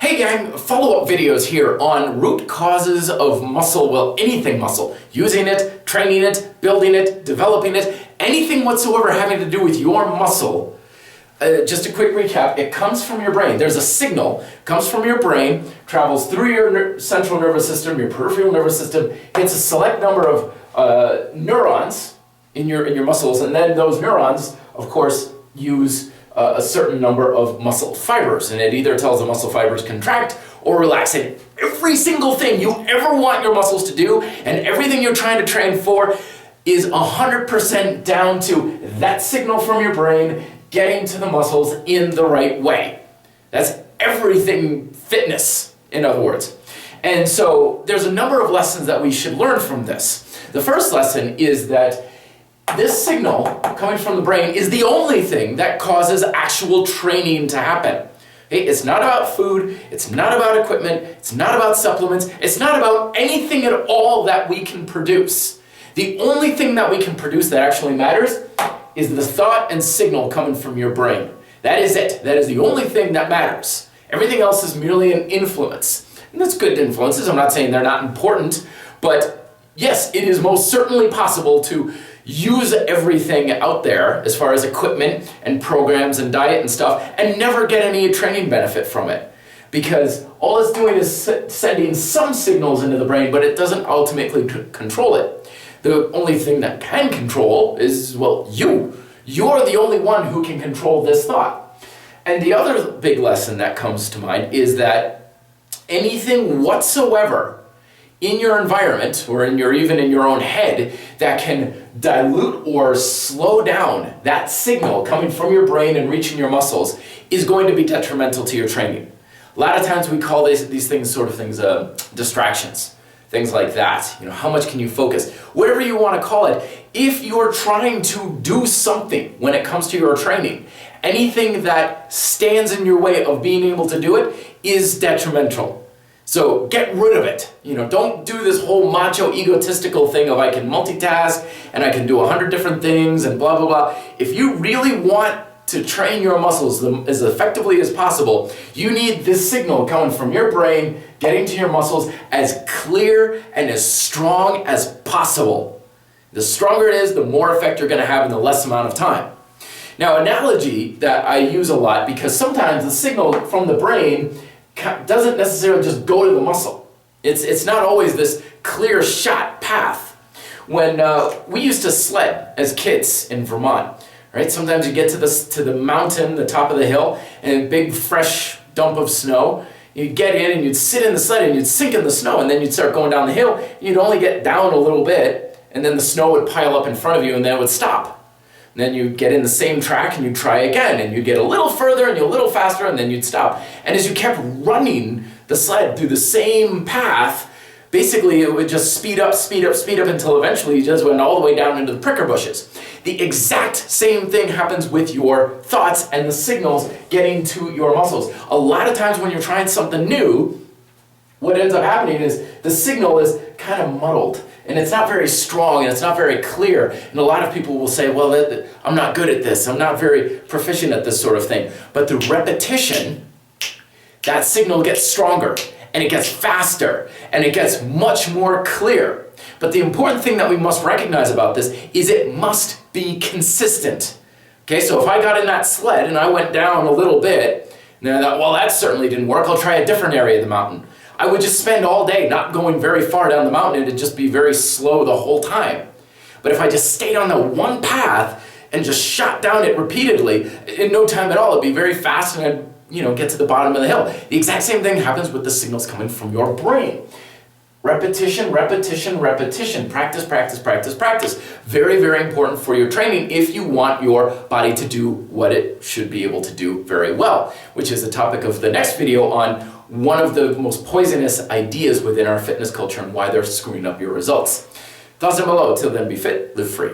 Hey gang, follow-up videos here on root causes of muscle, well, anything muscle. Using it, training it, building it, developing it, anything whatsoever having to do with your muscle. Just a quick recap, it comes from your brain. There's a signal, comes from your brain, travels through your central nervous system, your peripheral nervous system, hits a select number of neurons in your muscles, and then those neurons, of course, use a certain number of muscle fibers, and it either tells the muscle fibers contract or relax. And every single thing you ever want your muscles to do and everything you're trying to train for is 100% down to that signal from your brain getting to the muscles in the right way. That's everything fitness, in other words. And so there's a number of lessons that we should learn from this. The first lesson is that this signal coming from the brain is the only thing that causes actual training to happen. Okay? It's not about food, it's not about equipment, it's not about supplements, it's not about anything at all that we can produce. The only thing that we can produce that actually matters is the thought and signal coming from your brain. That is it. That is the only thing that matters. Everything else is merely an influence. And that's good influences. I'm not saying they're not important, but yes, it is most certainly possible to use everything out there as far as equipment and programs and diet and stuff and never get any training benefit from it. Because all it's doing is sending some signals into the brain, but it doesn't ultimately control it. The only thing that can control is, well, you. You're the only one who can control this thought. And the other big lesson that comes to mind is that anything whatsoever in your environment, or even in your own head, that can dilute or slow down that signal coming from your brain and reaching your muscles is going to be detrimental to your training. A lot of times we call these things distractions, things like that. You know, how much can you focus? Whatever you want to call it, if you're trying to do something when it comes to your training, anything that stands in your way of being able to do it is detrimental. So get rid of it. You know, don't do this whole macho egotistical thing of I can multitask and I can do 100 different things and blah, blah, blah. If you really want to train your muscles as effectively as possible, you need this signal coming from your brain, getting to your muscles as clear and as strong as possible. The stronger it is, the more effect you're going to have in the less amount of time. Now, analogy that I use a lot, because sometimes the signal from the brain doesn't necessarily just go to the muscle. It's not always this clear shot path. When we used to sled as kids in Vermont, right? Sometimes you get to the mountain, the top of the hill, and a big fresh dump of snow. You'd get in and you'd sit in the sled and you'd sink in the snow, and then you'd start going down the hill. You'd only get down a little bit, and then the snow would pile up in front of you, and then it would stop. And then you'd get in the same track and you'd try again, and you'd get a little further and a little faster, and then you'd stop. And as you kept running the sled through the same path, basically it would just speed up, speed up, speed up until eventually you just went all the way down into the pricker bushes. The exact same thing happens with your thoughts and the signals getting to your muscles. A lot of times when you're trying something new, what ends up happening is the signal is kind of muddled. And it's not very strong, and it's not very clear. And a lot of people will say, well, I'm not good at this. I'm not very proficient at this sort of thing. But through repetition, that signal gets stronger, and it gets faster, and it gets much more clear. But the important thing that we must recognize about this is it must be consistent. Okay, so if I got in that sled and I went down a little bit, and then I thought, well, that certainly didn't work. I'll try a different area of the mountain. I would just spend all day not going very far down the mountain. It'd just be very slow the whole time. But if I just stayed on the one path and just shot down it repeatedly, in no time at all, it'd be very fast, and I'd get to the bottom of the hill. The exact same thing happens with the signals coming from your brain. Repetition, repetition, repetition. Practice, practice, practice, practice. Very, very important for your training if you want your body to do what it should be able to do very well, which is the topic of the next video on one of the most poisonous ideas within our fitness culture and why they're screwing up your results. Thoughts down below. Till then, be fit, live free.